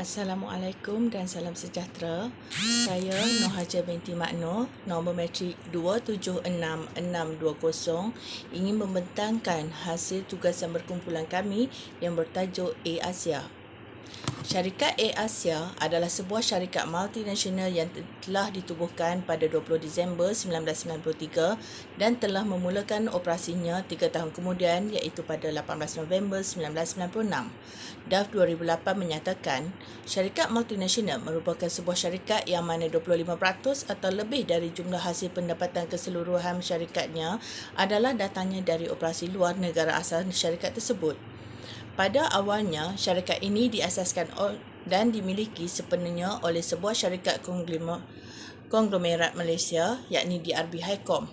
Assalamualaikum dan salam sejahtera. Saya Nohaja binti Maknur, nombor matrik 276620, ingin membentangkan hasil tugasan berkumpulan kami yang bertajuk A-Asia. Syarikat A-Asia adalah sebuah syarikat multinasional yang telah ditubuhkan pada 20 Disember 1993 dan telah memulakan operasinya 3 tahun kemudian iaitu pada 18 November 1996. DAF 2008 menyatakan, syarikat multinasional merupakan sebuah syarikat yang mana 25% atau lebih dari jumlah hasil pendapatan keseluruhan syarikatnya adalah datangnya dari operasi luar negara asal syarikat tersebut. Pada awalnya, syarikat ini diasaskan dan dimiliki sepenuhnya oleh sebuah syarikat konglomerat Malaysia yakni DRB Highcom.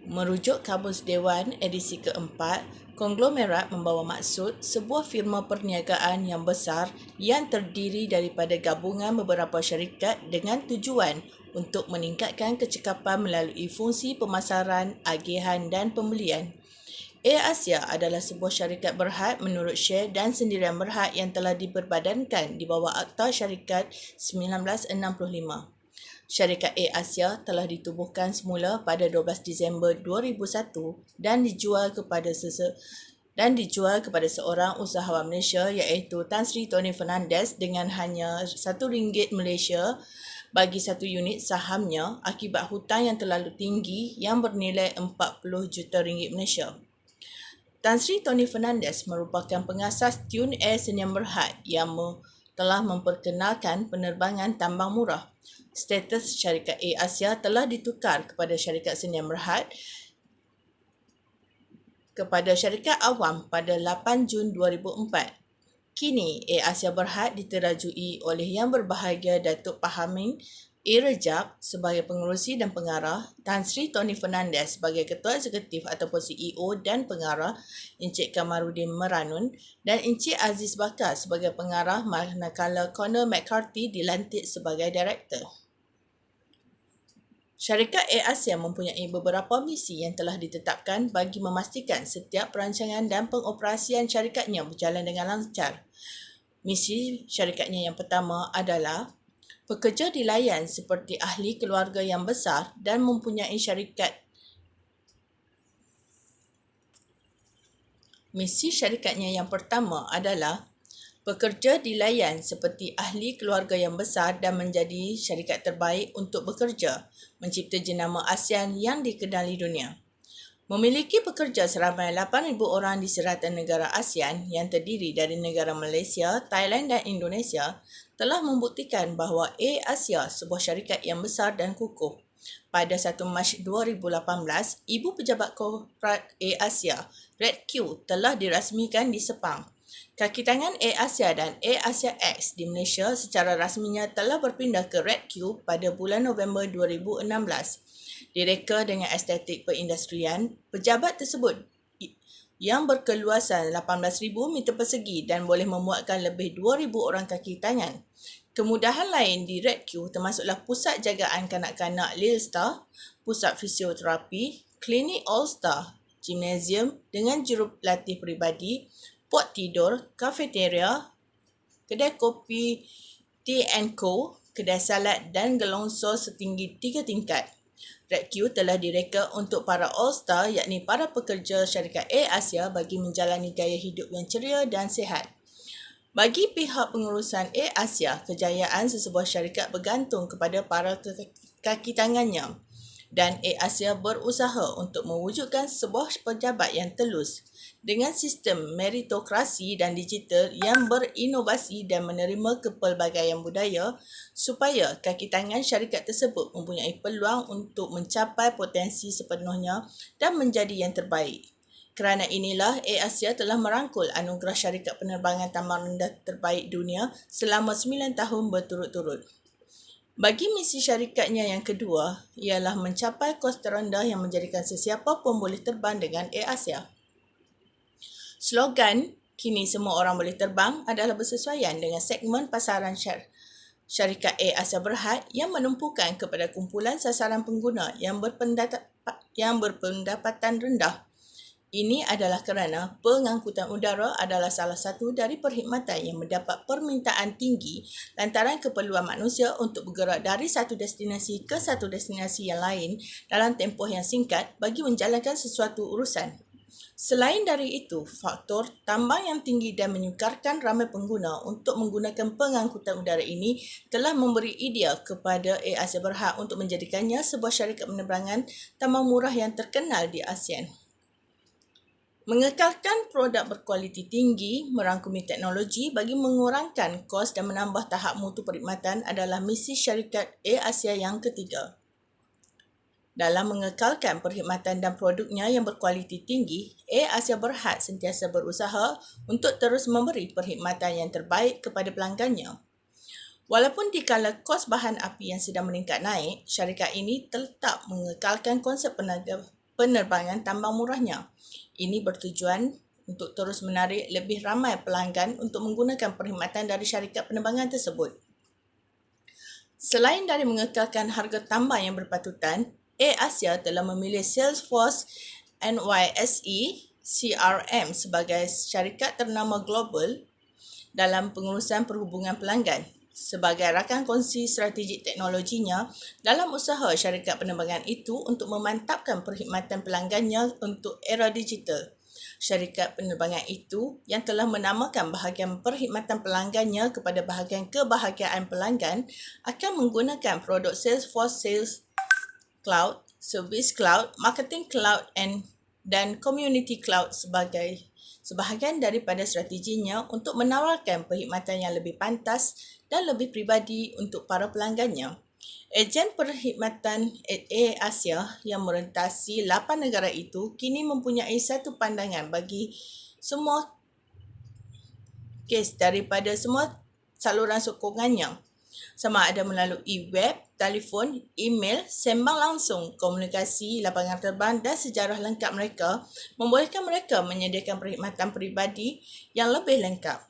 Merujuk Kamus Dewan edisi keempat, konglomerat membawa maksud sebuah firma perniagaan yang besar yang terdiri daripada gabungan beberapa syarikat dengan tujuan untuk meningkatkan kecekapan melalui fungsi pemasaran, agihan dan pembelian. A-Asia adalah sebuah syarikat berhad menurut syekh dan sendirian berhad yang telah diberbadankan di bawah Akta Syarikat 1965. Syarikat A-Asia telah ditubuhkan semula pada 12 Disember 2001 dan dijual kepada seorang usahawan Malaysia iaitu Tan Sri Tony Fernandez dengan hanya RM1 Malaysia bagi satu unit sahamnya akibat hutang yang terlalu tinggi yang bernilai RM40 juta Malaysia. Tan Sri Tony Fernandez merupakan pengasas Tune Air Sdn Bhd yang telah memperkenalkan penerbangan tambang murah. Status syarikat A-Asia telah ditukar kepada syarikat Sdn Bhd kepada syarikat awam pada 8 Jun 2004. Kini, A-Asia Berhad diterajui oleh Yang Berbahagia Datuk Pahamin A. Rajab sebagai pengerusi dan pengarah, Tan Sri Tony Fernandez sebagai ketua eksekutif ataupun CEO dan pengarah, Encik Kamarudin Meranun dan Encik Aziz Bakar sebagai pengarah manakala Conor McCarthy dilantik sebagai direktor. Syarikat A-Asia mempunyai beberapa misi yang telah ditetapkan bagi memastikan setiap perancangan dan pengoperasian syarikatnya berjalan dengan lancar. Misi syarikatnya yang pertama adalah pekerja dilayan seperti ahli keluarga yang besar dan mempunyai syarikat. Misi syarikatnya yang pertama adalah pekerja dilayan seperti ahli keluarga yang besar dan menjadi syarikat terbaik untuk bekerja, mencipta jenama ASEAN yang dikenali dunia. Memiliki pekerja seramai 8,000 orang di seratan negara ASEAN yang terdiri dari negara Malaysia, Thailand dan Indonesia telah membuktikan bahawa A-Asia sebuah syarikat yang besar dan kukuh. Pada 1 Mac 2018, Ibu Pejabat Korporat A-Asia, Red Q, telah dirasmikan di Sepang. Kaki tangan A-Asia dan A-Asia X di Malaysia secara rasminya telah berpindah ke Red Q pada bulan November 2016. Direka dengan estetik perindustrian, pejabat tersebut yang berkeluasan 18,000 meter persegi dan boleh memuatkan lebih 2,000 orang kaki tangan. Kemudahan lain di Red Q termasuklah pusat jagaan kanak-kanak Lil Star, pusat fisioterapi, klinik All Star, gimnasium dengan jurulatih peribadi, pot tidur, kafeteria, kedai kopi T&Co, kedai salad dan gelongsor setinggi 3 tingkat. Red Q telah direka untuk para All-Star yakni para pekerja syarikat A-Asia bagi menjalani gaya hidup yang ceria dan sihat. Bagi pihak pengurusan A-Asia, kejayaan sesebuah syarikat bergantung kepada para kaki tangannya dan A-Asia berusaha untuk mewujudkan sebuah pejabat yang telus dengan sistem meritokrasi dan digital yang berinovasi dan menerima kepelbagaian budaya supaya kaki tangan syarikat tersebut mempunyai peluang untuk mencapai potensi sepenuhnya dan menjadi yang terbaik. Kerana inilah A-Asia telah merangkul anugerah syarikat penerbangan tambang rendah terbaik dunia selama 9 tahun berturut-turut. Bagi misi syarikatnya yang kedua ialah mencapai kos terendah yang menjadikan sesiapa pun boleh terbang dengan A-Asia. Slogan "Kini semua orang boleh terbang" adalah bersesuaian dengan segmen pasaran syarikat A-Asia Berhad yang menumpukan kepada kumpulan sasaran pengguna yang berpendapatan rendah. Ini adalah kerana pengangkutan udara adalah salah satu dari perkhidmatan yang mendapat permintaan tinggi lantaran keperluan manusia untuk bergerak dari satu destinasi ke satu destinasi yang lain dalam tempoh yang singkat bagi menjalankan sesuatu urusan. Selain dari itu, faktor tambang yang tinggi dan menyukarkan ramai pengguna untuk menggunakan pengangkutan udara ini telah memberi idea kepada Air Asia Berhad untuk menjadikannya sebuah syarikat penerbangan tambang murah yang terkenal di ASEAN. Mengekalkan produk berkualiti tinggi, merangkumi teknologi bagi mengurangkan kos dan menambah tahap mutu perkhidmatan adalah misi syarikat Air Asia yang ketiga. Dalam mengekalkan perkhidmatan dan produknya yang berkualiti tinggi, Air Asia Berhad sentiasa berusaha untuk terus memberi perkhidmatan yang terbaik kepada pelanggannya. Walaupun dikala kos bahan api yang sedang meningkat naik, syarikat ini tetap mengekalkan konsep penerbangan tambang murahnya. Ini bertujuan untuk terus menarik lebih ramai pelanggan untuk menggunakan perkhidmatan dari syarikat penerbangan tersebut. Selain dari mengekalkan harga tambang yang berpatutan, Air Asia telah memilih Salesforce NYSE CRM sebagai syarikat ternama global dalam pengurusan perhubungan pelanggan sebagai rakan kongsi strategik teknologinya dalam usaha syarikat penerbangan itu untuk memantapkan perkhidmatan pelanggannya untuk era digital. Syarikat penerbangan itu yang telah menamakan bahagian perkhidmatan pelanggannya kepada bahagian kebahagiaan pelanggan akan menggunakan produk Salesforce Sales Cloud, Service Cloud, Marketing Cloud dan Community Cloud sebagai sebahagian daripada strateginya untuk menawarkan perkhidmatan yang lebih pantas dan lebih pribadi untuk para pelanggannya. Ejen perkhidmatan Air Asia yang merentasi 8 negara itu kini mempunyai satu pandangan bagi semua kes daripada semua saluran sokongannya, sama ada melalui web, telefon, email, sembang langsung, komunikasi, lapangan terbang dan sejarah lengkap mereka membolehkan mereka menyediakan perkhidmatan peribadi yang lebih lengkap.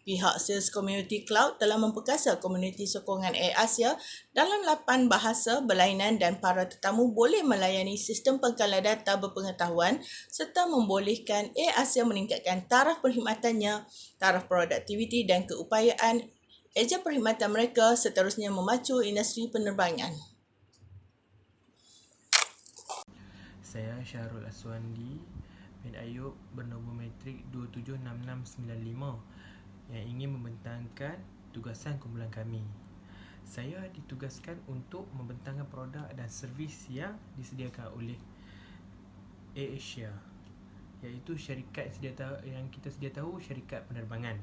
Pihak Sales Community Cloud telah memperkasa komuniti sokongan Air Asia dalam 8 bahasa berlainan dan para tetamu boleh melayani sistem pengkalan data berpengetahuan serta membolehkan Air Asia meningkatkan taraf perkhidmatannya, taraf produktiviti dan keupayaan ejen perkhidmatan mereka seterusnya memacu industri penerbangan. Saya Syahrul Aswandi bin Ayub bernombor metrik 276695 yang ingin membentangkan tugasan kumpulan kami. Saya ditugaskan untuk membentangkan produk dan servis yang disediakan oleh Air Asia, iaitu syarikat yang kita sedia tahu, syarikat penerbangan.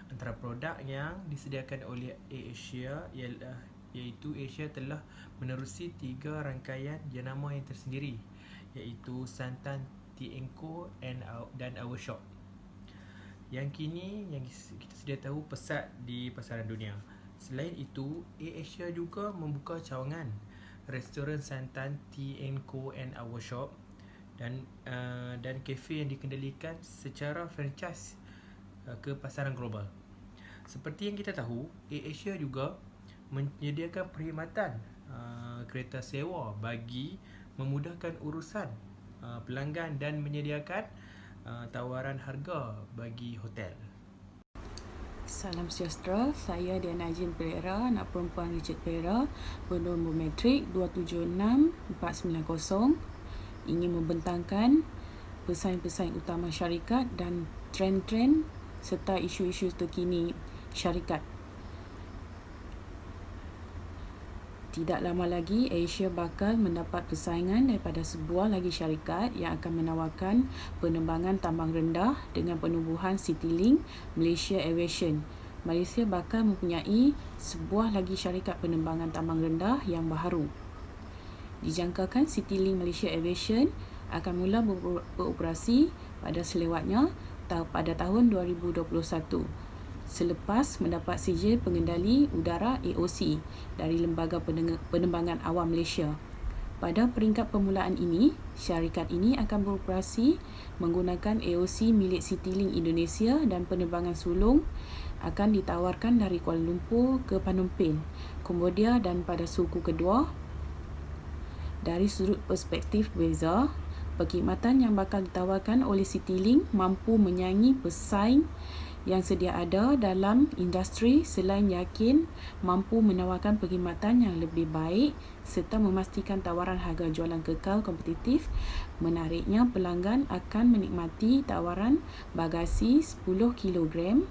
Antara produk yang disediakan oleh Air Asia iaitu Air Asia telah menerusi 3 rangkaian jenama yang tersendiri, iaitu Santan, Tea & Co dan Our Shop, yang kini yang kita sedia tahu pesat di pasaran dunia. Selain itu, Air Asia juga membuka cawangan restoran Santan, Tea & Co and Our Shop dan kafe yang dikendalikan secara franchise ke pasaran global. Seperti yang kita tahu, Air Asia juga menyediakan perkhidmatan kereta sewa bagi memudahkan urusan pelanggan dan menyediakan tawaran harga bagi hotel. Salam sejahtera, saya Diana Ajin Pereira, anak perempuan Richard Pereira, bernombor metrik 276490, ingin membentangkan pesaing-pesaing utama syarikat dan trend-trend serta isu-isu terkini syarikat. Tidak lama lagi, Asia bakal mendapat persaingan daripada sebuah lagi syarikat yang akan menawarkan penerbangan tambang rendah dengan penubuhan Citylink Malaysia Aviation. Malaysia bakal mempunyai sebuah lagi syarikat penerbangan tambang rendah yang baharu. Dijangkakan Citylink Malaysia Aviation akan mula beroperasi pada selewatnya pada tahun 2021. Selepas mendapat sijil pengendali udara AOC dari Lembaga Penerbangan Awam Malaysia. Pada peringkat permulaan ini, syarikat ini akan beroperasi menggunakan AOC milik Citylink Indonesia dan penerbangan sulung akan ditawarkan dari Kuala Lumpur ke Phnom Penh, Cambodia dan pada suku kedua. Dari sudut perspektif berbeza, Perkhidmatan yang bakal ditawarkan oleh Citylink mampu menyaingi pesaing yang sedia ada dalam industri selain yakin mampu menawarkan perkhidmatan yang lebih baik serta memastikan tawaran harga jualan kekal kompetitif. Menariknya, pelanggan akan menikmati tawaran bagasi 10 kg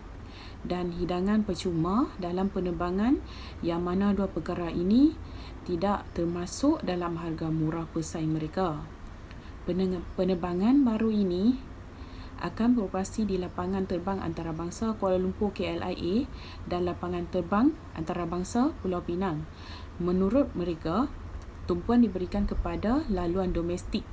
dan hidangan percuma dalam penerbangan, yang mana dua perkara ini tidak termasuk dalam harga murah pesaing mereka. Penerbangan baru ini akan beroperasi di lapangan terbang antarabangsa Kuala Lumpur KLIA dan lapangan terbang antarabangsa Pulau Pinang. Menurut mereka, tumpuan diberikan kepada laluan domestik.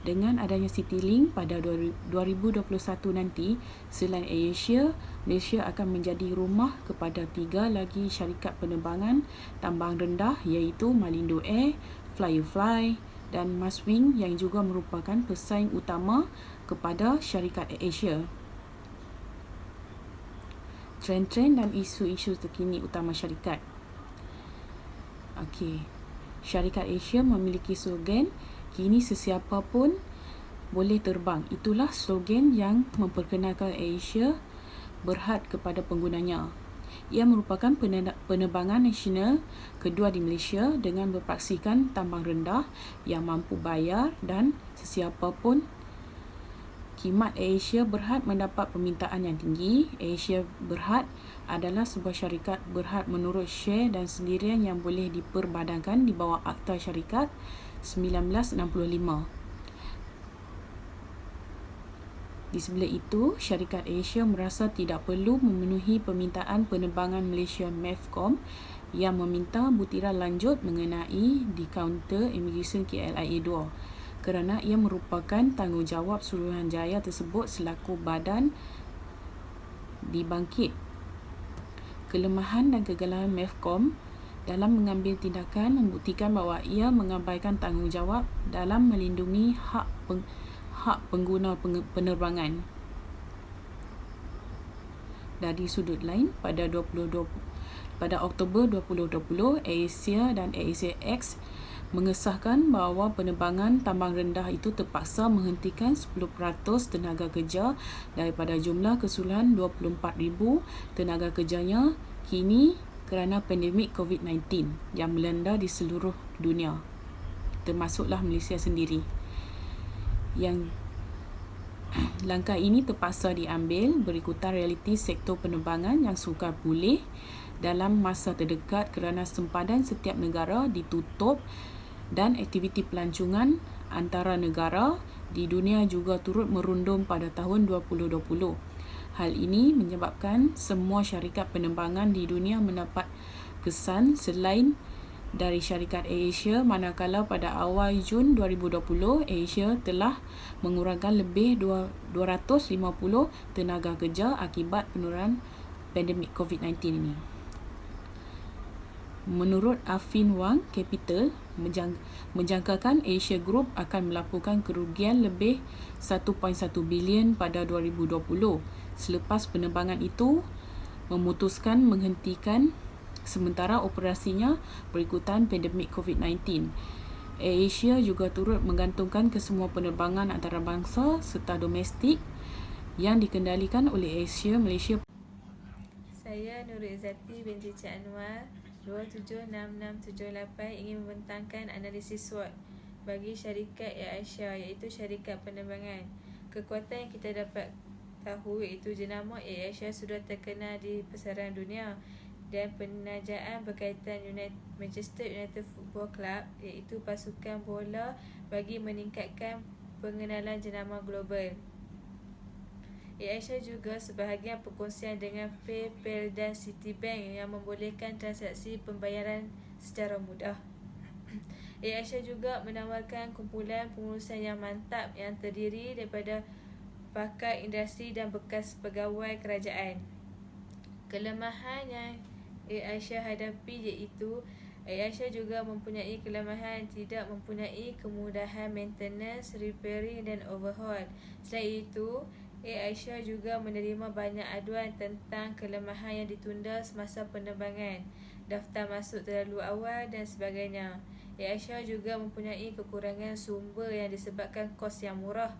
Dengan adanya Citylink pada 2021 nanti, selain AirAsia, Malaysia akan menjadi rumah kepada 3 lagi syarikat penerbangan tambang rendah, iaitu Malindo Air, Fly dan Maswing, yang juga merupakan pesaing utama kepada syarikat AirAsia. Trend-trend dan isu-isu terkini utama syarikat. Syarikat AirAsia memiliki slogan "Kini sesiapa pun boleh terbang". Itulah slogan yang memperkenalkan AirAsia berhad kepada penggunanya. Ia merupakan penerbangan nasional kedua di Malaysia dengan berpaksikan tambang rendah yang mampu bayar dan sesiapa pun. Khidmat AirAsia Berhad mendapat permintaan yang tinggi. AirAsia Berhad adalah sebuah syarikat berhad menurut syar dan sendirian yang boleh diperbadankan di bawah Akta Syarikat 1965. Di sebelah itu, syarikat AirAsia merasa tidak perlu memenuhi permintaan penerbangan Malaysia MEFCOM yang meminta butiran lanjut mengenai di kaunter Immigration KLIA 2 kerana ia merupakan tanggungjawab Suruhanjaya tersebut selaku badan dibangkit. Kelemahan dan kegagalan MEFCOM dalam mengambil tindakan membuktikan bahawa ia mengabaikan tanggungjawab dalam melindungi hak pengguna penerbangan. Dari sudut lain, pada Oktober 2020, AirAsia dan AirAsia X mengesahkan bahawa penerbangan tambang rendah itu terpaksa menghentikan 10% tenaga kerja daripada jumlah keseluruhan 24,000 tenaga kerjanya kini kerana pandemik COVID-19 yang melanda di seluruh dunia, termasuklah Malaysia sendiri. Yang langkah ini terpaksa diambil berikutan realiti sektor penerbangan yang sukar pulih dalam masa terdekat kerana sempadan setiap negara ditutup dan aktiviti pelancongan antara negara di dunia juga turut merundum pada tahun 2020. Hal ini menyebabkan semua syarikat penerbangan di dunia mendapat kesan selain dari syarikat AirAsia, manakala pada awal Jun 2020, AirAsia telah mengurangkan lebih 250 tenaga kerja akibat penurunan pandemik COVID-19 ini. Menurut Affin Wang Capital, menjangkakan Asia Group akan melaporkan kerugian lebih 1.1 bilion pada 2020 selepas penerbangan itu memutuskan menghentikan sementara operasinya berikutan pandemik COVID-19. AirAsia juga turut menggantungkan kesemua penerbangan antarabangsa serta domestik yang dikendalikan oleh AirAsia Malaysia. Saya Nurul Izzati binti Cik Anwar 276678 ingin membentangkan analisis SWOT bagi syarikat AirAsia, iaitu syarikat penerbangan. Kekuatan yang kita dapat tahu iaitu jenama AirAsia sudah terkenal di pasaran dunia dan penajaan berkaitan Manchester United Football Club, iaitu pasukan bola, bagi meningkatkan pengenalan jenama global. AirAsia juga sebahagian perkongsian dengan PayPal dan Citibank yang membolehkan transaksi pembayaran secara mudah. AirAsia juga menawarkan kumpulan pengurusan yang mantap yang terdiri daripada pakar industri dan bekas pegawai kerajaan. Kelemahan yang AirAsia hadapi iaitu AirAsia juga mempunyai kelemahan tidak mempunyai kemudahan maintenance, repairing dan overhaul. Selain itu, AirAsia juga menerima banyak aduan tentang kelemahan yang ditunda semasa penerbangan, daftar masuk terlalu awal dan sebagainya. AirAsia juga mempunyai kekurangan sumber yang disebabkan kos yang murah.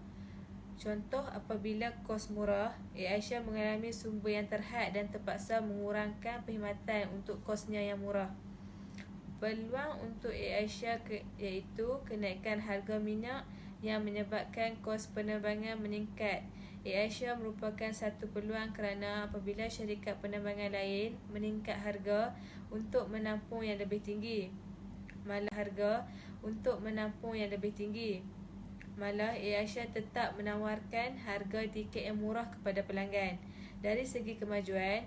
Contoh, apabila kos murah, AirAsia mengalami sumber yang terhad dan terpaksa mengurangkan perkhidmatan untuk kosnya yang murah. Peluang untuk AirAsia iaitu kenaikan harga minyak yang menyebabkan kos penerbangan meningkat. AirAsia merupakan satu peluang kerana apabila syarikat penerbangan lain meningkat harga untuk menampung yang lebih tinggi, malah AirAsia tetap menawarkan harga tiket yang murah kepada pelanggan. Dari segi kemajuan,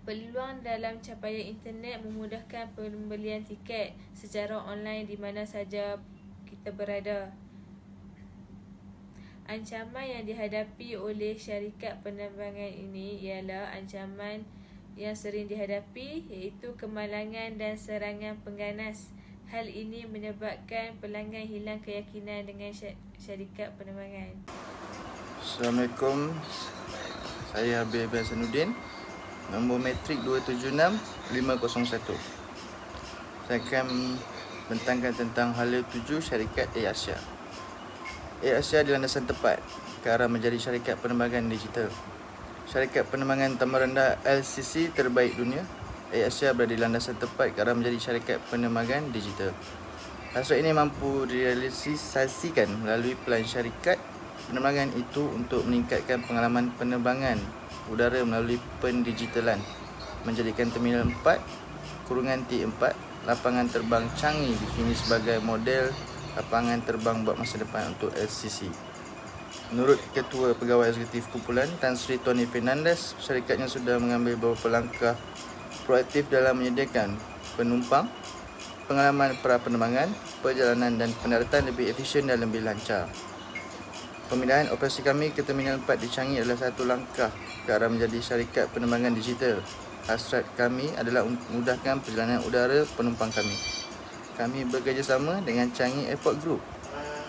peluang dalam capaian internet memudahkan pembelian tiket secara online di mana saja kita berada. Ancaman yang dihadapi oleh syarikat penerbangan ini ialah ancaman yang sering dihadapi, iaitu kemalangan dan serangan pengganas. Hal ini menyebabkan pelanggan hilang keyakinan dengan syarikat penerbangan. Assalamualaikum. Saya Habib Hasanuddin. Nombor matrik 276501. Saya akan bentangkan tentang hala 7 syarikat AirAsia. AirAsia di landasan tepat ke arah menjadi syarikat penerbangan digital. Syarikat penerbangan tambang rendah LCC terbaik dunia. AirAsia berada di landasan tepat ke arah menjadi syarikat penerbangan digital. Hasrat ini mampu direalisasikan melalui pelan syarikat penerbangan itu untuk meningkatkan pengalaman penerbangan udara melalui pendigitalan, menjadikan Terminal 4 T4 lapangan terbang Changi dikini sebagai model lapangan terbang buat masa depan untuk LCC. Menurut Ketua Pegawai Eksekutif Kumpulan Tan Sri Tony Fernandez, syarikatnya sudah mengambil beberapa langkah proaktif dalam menyediakan penumpang pengalaman pra penerbangan, perjalanan dan pendaratan lebih efisien dan lebih lancar. Pemindahan operasi kami ke Terminal 4 di Changi adalah satu langkah ke arah menjadi syarikat penerbangan digital. Hasrat kami adalah memudahkan perjalanan udara penumpang kami. Kami bekerjasama dengan Changi Airport Group,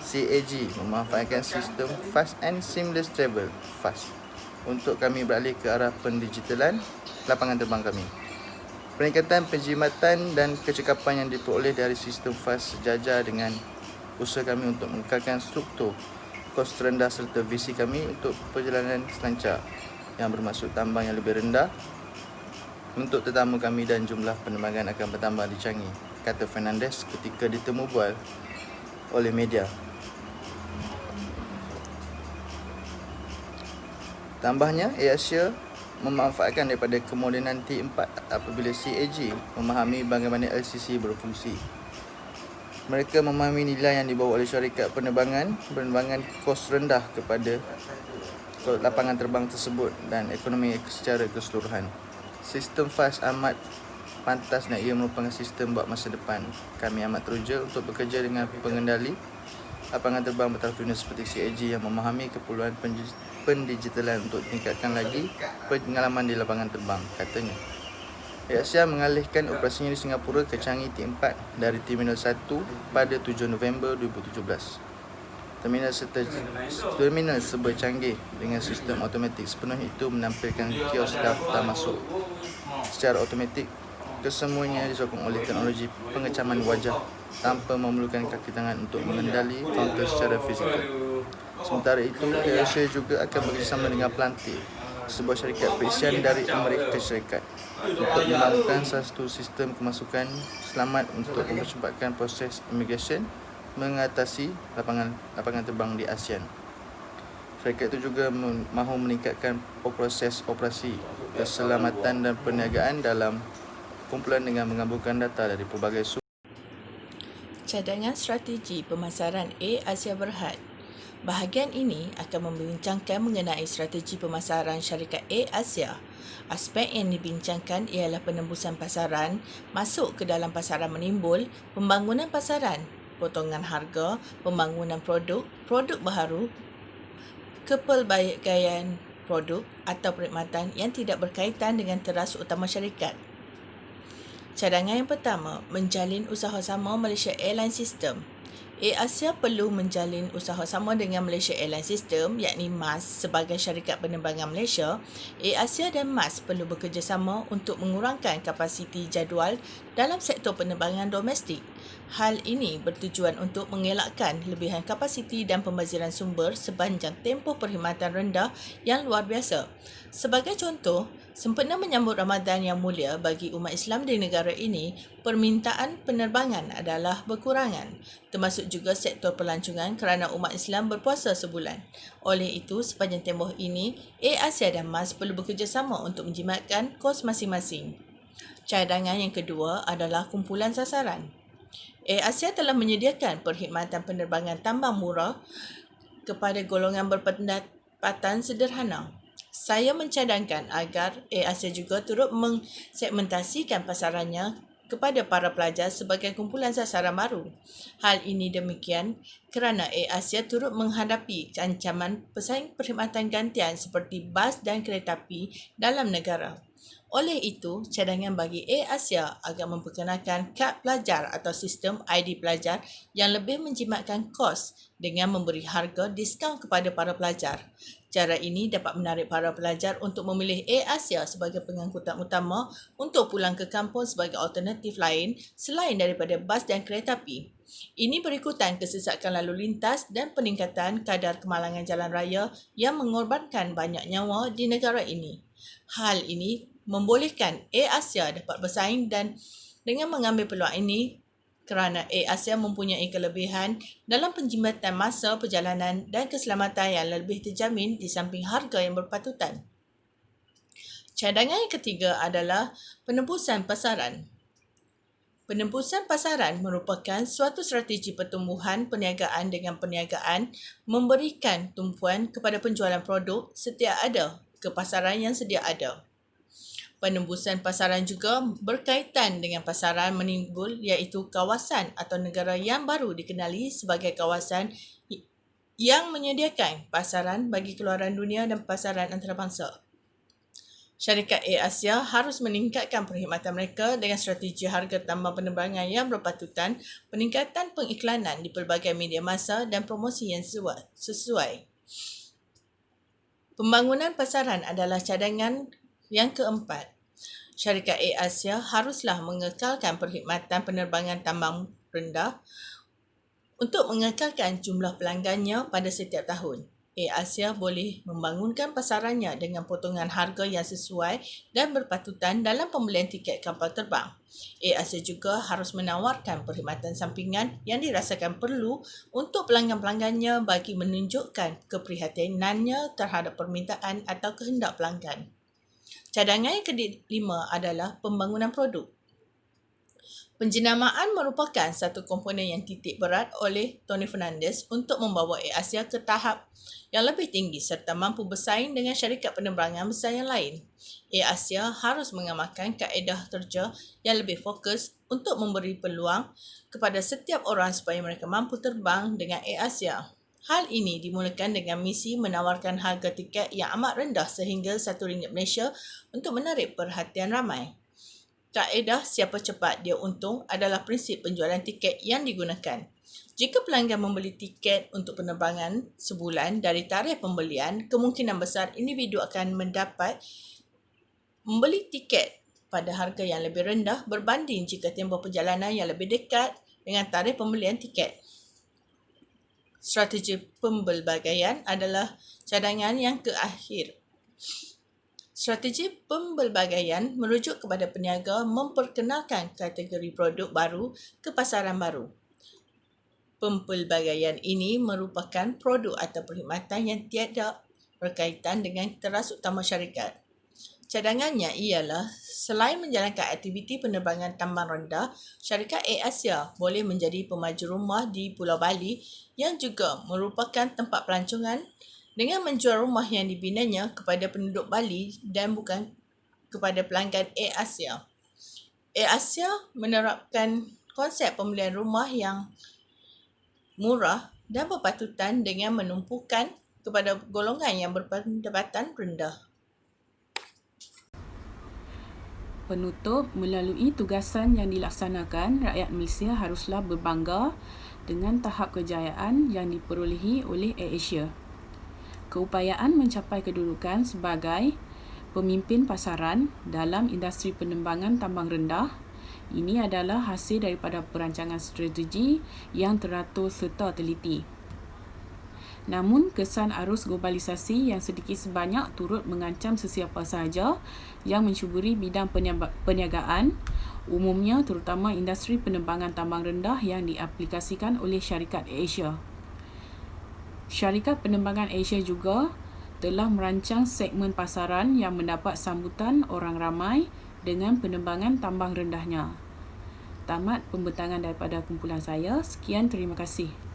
CAG, memanfaatkan sistem Fast and Seamless Travel, FAST, untuk kami beralih ke arah pendigitalan lapangan terbang kami. Peningkatan penjimatan dan kecekapan yang diperoleh dari sistem FAST sejajar dengan usaha kami untuk mengekalkan struktur kos terendah serta visi kami untuk perjalanan selancar yang bermaksud tambang yang lebih rendah untuk tetamu kami dan jumlah penerbangan akan bertambah di Changi, kata Fernandez ketika ditemu bual oleh media. Tambahnya, AirAsia memanfaatkan daripada kemodenan T4 apabila CAG memahami bagaimana LCC berfungsi. Mereka memahami nilai yang dibawa oleh syarikat penerbangan kos rendah kepada lapangan terbang tersebut dan ekonomi secara keseluruhan. Sistem FAST amat pantas dan ia merupakan sistem buat masa depan. Kami amat teruja untuk bekerja dengan pengendali lapangan terbang bertaraf dunia seperti CAG yang memahami keperluan pendigitalan untuk tingkatkan lagi pengalaman di lapangan terbang, katanya. AirAsia mengalihkan operasinya di Singapura ke Changi T4 dari Terminal 1 pada 7 November 2017. Terminal serba canggih dengan sistem automatik sepenuh itu menampilkan kios daftar masuk secara automatik. Kesemuanya disokong oleh teknologi pengecaman wajah tanpa memerlukan kaki tangan untuk mengendali kaunter secara fizikal. Sementara itu, AirAsia juga akan bekerjasama dengan Palantir, sebuah syarikat perisian dari Amerika Syarikat, untuk melakukan satu sistem kemasukan selamat untuk mempercepatkan proses imigresen mengatasi lapangan terbang di ASEAN. Syarikat itu juga mahu meningkatkan proses operasi keselamatan dan perniagaan dalam kumpulan dengan menggabungkan data dari pelbagai sumber. Cadangan strategi pemasaran AirAsia Berhad. Bahagian ini akan membincangkan mengenai strategi pemasaran syarikat AirAsia. Aspek yang dibincangkan ialah penembusan pasaran, masuk ke dalam pasaran menimbul, pembangunan pasaran, potongan harga, pembangunan produk baharu, kepelbagaian produk atau perkhidmatan yang tidak berkaitan dengan teras utama syarikat. Cadangan yang pertama, menjalin usaha sama Malaysia Airlines System. Asia perlu menjalin usaha sama dengan Malaysia Airlines System yakni MAS sebagai syarikat penerbangan Malaysia. Asia dan MAS perlu bekerjasama untuk mengurangkan kapasiti jadual dalam sektor penerbangan domestik. Hal ini bertujuan untuk mengelakkan lebihan kapasiti dan pembaziran sumber sepanjang tempoh perkhidmatan rendah yang luar biasa. Sebagai contoh, sempena menyambut Ramadan yang mulia bagi umat Islam di negara ini, permintaan penerbangan adalah berkurangan, termasuk juga sektor pelancongan kerana umat Islam berpuasa sebulan. Oleh itu, sepanjang tempoh ini, Asia dan MAS perlu bekerjasama untuk menjimatkan kos masing-masing. Cadangan yang kedua adalah kumpulan sasaran. Asia telah menyediakan perkhidmatan penerbangan tambang murah kepada golongan berpendapatan sederhana. Saya mencadangkan agar Asia juga turut mengsegmentasikan pasarannya kepada para pelajar sebagai kumpulan sasaran baru. Hal ini demikian kerana Asia turut menghadapi ancaman pesaing perkhidmatan gantian seperti bas dan kereta api dalam negara. Oleh itu, cadangan bagi Asia agar memperkenalkan kad pelajar atau sistem ID pelajar yang lebih menjimatkan kos dengan memberi harga diskaun kepada para pelajar. Cara ini dapat menarik para pelajar untuk memilih Asia sebagai pengangkutan utama untuk pulang ke kampung sebagai alternatif lain selain daripada bas dan kereta api. Ini berikutan kesesakan lalu lintas dan peningkatan kadar kemalangan jalan raya yang mengorbankan banyak nyawa di negara ini. Hal ini membolehkan Asia dapat bersaing dan dengan mengambil peluang ini kerana Asia mempunyai kelebihan dalam penjimatan masa perjalanan dan keselamatan yang lebih terjamin di samping harga yang berpatutan. Cadangan yang ketiga adalah penembusan pasaran. Penembusan pasaran merupakan suatu strategi pertumbuhan perniagaan dengan perniagaan memberikan tumpuan kepada penjualan produk setia ada ke pasaran yang sedia ada. Penembusan pasaran juga berkaitan dengan pasaran menimbul iaitu kawasan atau negara yang baru dikenali sebagai kawasan yang menyediakan pasaran bagi keluaran dunia dan pasaran antarabangsa. Syarikat Asia harus meningkatkan perkhidmatan mereka dengan strategi harga tambang penerbangan yang berpatutan, peningkatan pengiklanan di pelbagai media massa dan promosi yang sesuai. Pembangunan pasaran adalah cadangan yang keempat. Syarikat Asia haruslah mengekalkan perkhidmatan penerbangan tambang rendah untuk mengekalkan jumlah pelanggannya pada setiap tahun. Asia boleh membangunkan pasarannya dengan potongan harga yang sesuai dan berpatutan dalam pembelian tiket kapal terbang. Asia juga harus menawarkan perkhidmatan sampingan yang dirasakan perlu untuk pelanggan-pelanggannya bagi menunjukkan keprihatinannya terhadap permintaan atau kehendak pelanggan. Cadangan yang kelima adalah pembangunan produk. Penjenamaan merupakan satu komponen yang titik berat oleh Tony Fernandes untuk membawa Asia ke tahap yang lebih tinggi serta mampu bersaing dengan syarikat penerbangan besar yang lain. Asia harus mengamalkan kaedah kerja yang lebih fokus untuk memberi peluang kepada setiap orang supaya mereka mampu terbang dengan Asia. Hal ini dimulakan dengan misi menawarkan harga tiket yang amat rendah sehingga RM1 Malaysia untuk menarik perhatian ramai. Kaedah siapa cepat dia untung adalah prinsip penjualan tiket yang digunakan. Jika pelanggan membeli tiket untuk penerbangan sebulan dari tarikh pembelian, kemungkinan besar individu akan mendapat membeli tiket pada harga yang lebih rendah berbanding jika tempoh perjalanan yang lebih dekat dengan tarikh pembelian tiket. Strategi pembelbagaian adalah cadangan yang keakhir. Strategi pembelbagaian merujuk kepada peniaga memperkenalkan kategori produk baru ke pasaran baru. Pembelbagaian ini merupakan produk atau perkhidmatan yang tiada berkaitan dengan teras utama syarikat. Cadangannya ialah selain menjalankan aktiviti penerbangan tambang rendah, syarikat Asia boleh menjadi pemaju rumah di Pulau Bali yang juga merupakan tempat pelancongan dengan menjual rumah yang dibinanya kepada penduduk Bali dan bukan kepada pelanggan Asia. Asia menerapkan konsep pembelian rumah yang murah dan berpatutan dengan menumpukan kepada golongan yang berpendapatan rendah. Penutup, melalui tugasan yang dilaksanakan, rakyat Malaysia haruslah berbangga dengan tahap kejayaan yang diperolehi oleh AirAsia. Keupayaan mencapai kedudukan sebagai pemimpin pasaran dalam industri penerbangan tambang rendah ini adalah hasil daripada perancangan strategi yang teratur serta teliti. Namun, kesan arus globalisasi yang sedikit sebanyak turut mengancam sesiapa sahaja yang mencuburi bidang perniagaan, umumnya terutama industri penerbangan tambang rendah yang diaplikasikan oleh syarikat Asia. Syarikat Penerbangan Asia juga telah merancang segmen pasaran yang mendapat sambutan orang ramai dengan penerbangan tambang rendahnya. Tamat pembentangan daripada kumpulan saya. Sekian, terima kasih.